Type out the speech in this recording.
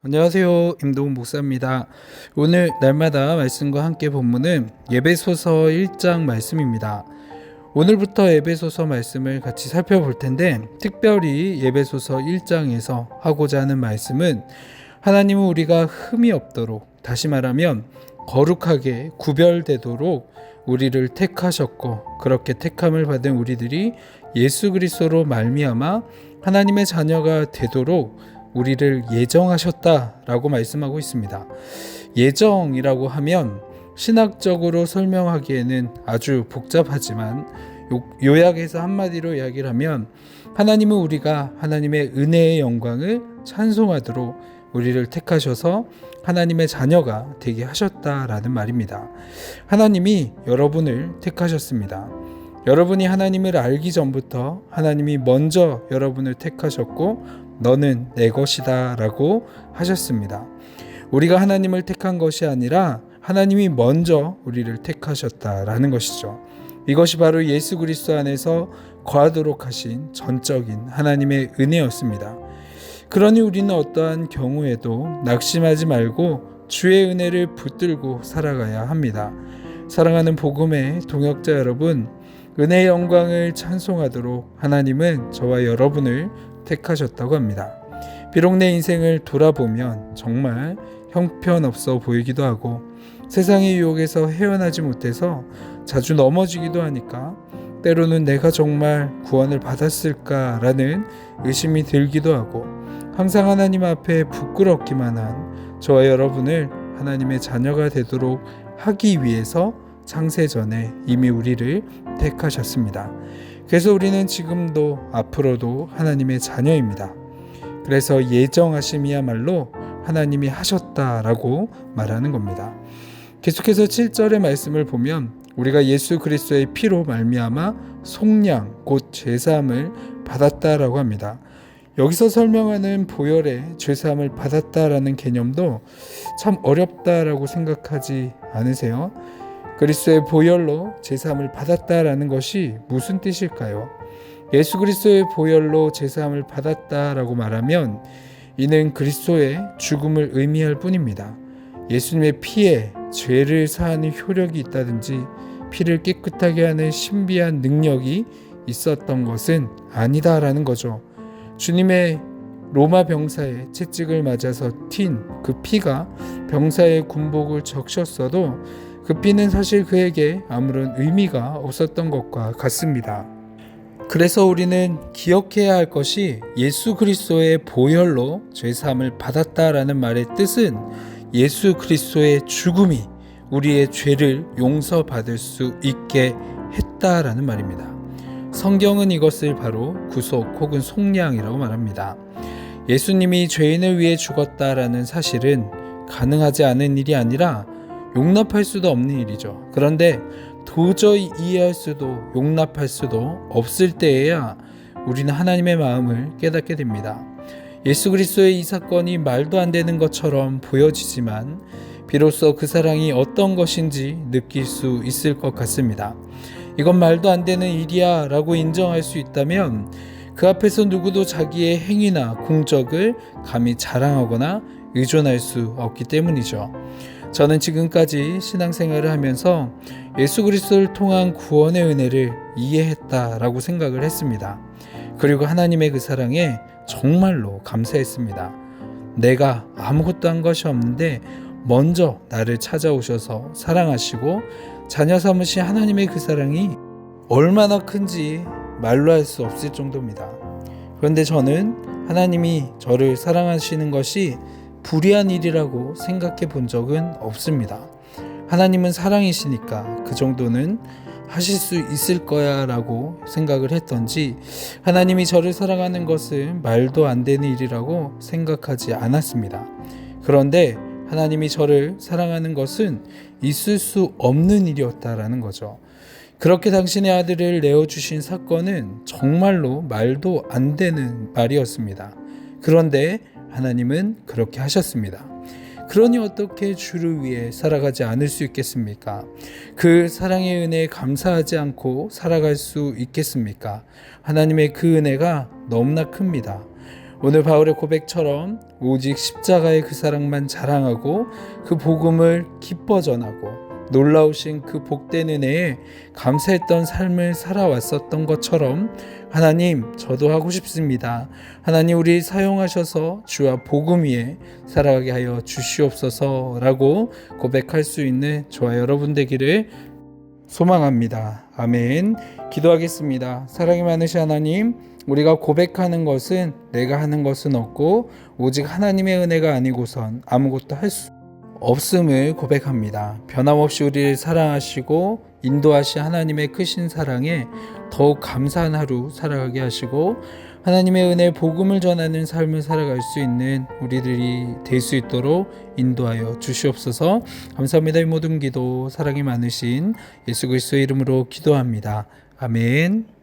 안녕하세요. 임동훈 목사입니다. 오늘 날마다 말씀과 함께 본문은 에베소서 1장 말씀입니다. 오늘부터 에베소서 말씀을 같이 살펴볼 텐데, 특별히 에베소서 1장에서 하고자 하는 말씀은 하나님은 우리가 흠이 없도록, 다시 말하면 거룩하게 구별되도록 우리를 택하셨고, 그렇게 택함을 받은 우리들이 예수 그리스도로 말미암아 하나님의 자녀가 되도록 우리를 예정하셨다라고 말씀하고 있습니다. 예정이라고 하면 신학적으로 설명하기에는 아주 복잡하지만 요약해서 한마디로 이야기를 하면, 하나님은 우리가 하나님의 은혜의 영광을 찬송하도록 우리를 택하셔서 하나님의 자녀가 되게 하셨다라는 말입니다. 하나님이 여러분을 택하셨습니다. 여러분이 하나님을 알기 전부터 하나님이 먼저 여러분을 택하셨고, 너는 내 것이다 라고 하셨습니다. 우리가 하나님을 택한 것이 아니라 하나님이 먼저 우리를 택하셨다라는 것이죠. 이것이 바로 예수 그리스도 안에서 거하도록 하신 전적인 하나님의 은혜였습니다. 그러니 우리는 어떠한 경우에도 낙심하지 말고 주의 은혜를 붙들고 살아가야 합니다. 사랑하는 복음의 동역자 여러분, 은혜의 영광을 찬송하도록 하나님은 저와 여러분을 택하셨다고 합니다. 비록 내 인생을 돌아보면 정말 형편없어 보이기도 하고 세상의 유혹에서 헤어나지 못해서 자주 넘어지기도 하니까 때로는 내가 정말 구원을 받았을까라는 의심이 들기도 하고, 항상 하나님 앞에 부끄럽기만 한 저와 여러분을 하나님의 자녀가 되도록 하기 위해서 창세전에 이미 우리를 택하셨습니다. 그래서 우리는 지금도 앞으로도 하나님의 자녀입니다. 그래서 예정하심이야말로 하나님이 하셨다라고 말하는 겁니다. 계속해서 7절의 말씀을 보면 우리가 예수 그리스도의 피로 말미암아 속량 곧 제사함을 받았다라고 합니다. 여기서 설명하는 보혈의 죄사함을 받았다라는 개념도 참 어렵다라고 생각하지 않으세요? 그리스도의 보혈로 제사함을 받았다라는 것이 무슨 뜻일까요? 예수 그리스도의 보혈로 제사함을 받았다라고 말하면 이는 그리스도의 죽음을 의미할 뿐입니다. 예수님의 피에 죄를 사하는 효력이 있다든지 피를 깨끗하게 하는 신비한 능력이 있었던 것은 아니다라는 거죠. 주님의 로마 병사의 채찍을 맞아서 튄 그 피가 병사의 군복을 적셨어도 그 피는 사실 그에게 아무런 의미가 없었던 것과 같습니다. 그래서 우리는 기억해야 할 것이 예수 그리스도의 보혈로 죄사함을 받았다라는 말의 뜻은 예수 그리스도의 죽음이 우리의 죄를 용서받을 수 있게 했다라는 말입니다. 성경은 이것을 바로 구속 혹은 속량이라고 말합니다. 예수님이 죄인을 위해 죽었다라는 사실은 가능하지 않은 일이 아니라 용납할 수도 없는 일이죠. 그런데 도저히 이해할 수도 용납할 수도 없을 때에야 우리는 하나님의 마음을 깨닫게 됩니다. 예수 그리스도의 이 사건이 말도 안 되는 것처럼 보여지지만 비로소 그 사랑이 어떤 것인지 느낄 수 있을 것 같습니다. 이건 말도 안 되는 일이야 라고 인정할 수 있다면 그 앞에서 누구도 자기의 행위나 공적을 감히 자랑하거나 의존할 수 없기 때문이죠. 저는 지금까지 신앙생활을 하면서 예수 그리스도를 통한 구원의 은혜를 이해했다라고 생각을 했습니다. 그리고 하나님의 그 사랑에 정말로 감사했습니다. 내가 아무것도 한 것이 없는데 먼저 나를 찾아오셔서 사랑하시고 자녀 삼으신 하나님의 그 사랑이 얼마나 큰지 말로 할 수 없을 정도입니다. 그런데 저는 하나님이 저를 사랑하시는 것이 불의한 일이라고 생각해 본 적은 없습니다. 하나님은 사랑이시니까 그 정도는 하실 수 있을 거야 라고 생각을 했던지, 하나님이 저를 사랑하는 것은 말도 안 되는 일이라고 생각하지 않았습니다. 그런데 하나님이 저를 사랑하는 것은 있을 수 없는 일이었다라는 거죠. 그렇게 당신의 아들을 내어주신 사건은 정말로 말도 안 되는 말이었습니다. 그런데 하나님은 그렇게 하셨습니다. 그러니 어떻게 주를 위해 살아가지 않을 수 있겠습니까? 그 사랑의 은혜에 감사하지 않고 살아갈 수 있겠습니까? 하나님의 그 은혜가 너무나 큽니다. 오늘 바울의 고백처럼 오직 십자가의 그 사랑만 자랑하고 그 복음을 기뻐 전하고 놀라우신 그 복된 은혜에 감사했던 삶을 살아왔었던 것처럼 하나님, 저도 하고 싶습니다. 하나님, 우리 사용하셔서 주와 복음 위에 살아가게 하여 주시옵소서라고 고백할 수 있는 저와 여러분 되기를 소망합니다. 아멘. 기도하겠습니다. 사랑이 많으신 하나님, 우리가 고백하는 것은 내가 하는 것은 없고 오직 하나님의 은혜가 아니고선 아무것도 할 수 없음을 고백합니다. 변함없이 우리를 사랑하시고 인도하신 하나님의 크신 사랑에 더욱 감사한 하루 살아가게 하시고 하나님의 은혜 복음을 전하는 삶을 살아갈 수 있는 우리들이 될 수 있도록 인도하여 주시옵소서. 감사합니다. 이 모든 기도 사랑이 많으신 예수 그리스도의 이름으로 기도합니다. 아멘.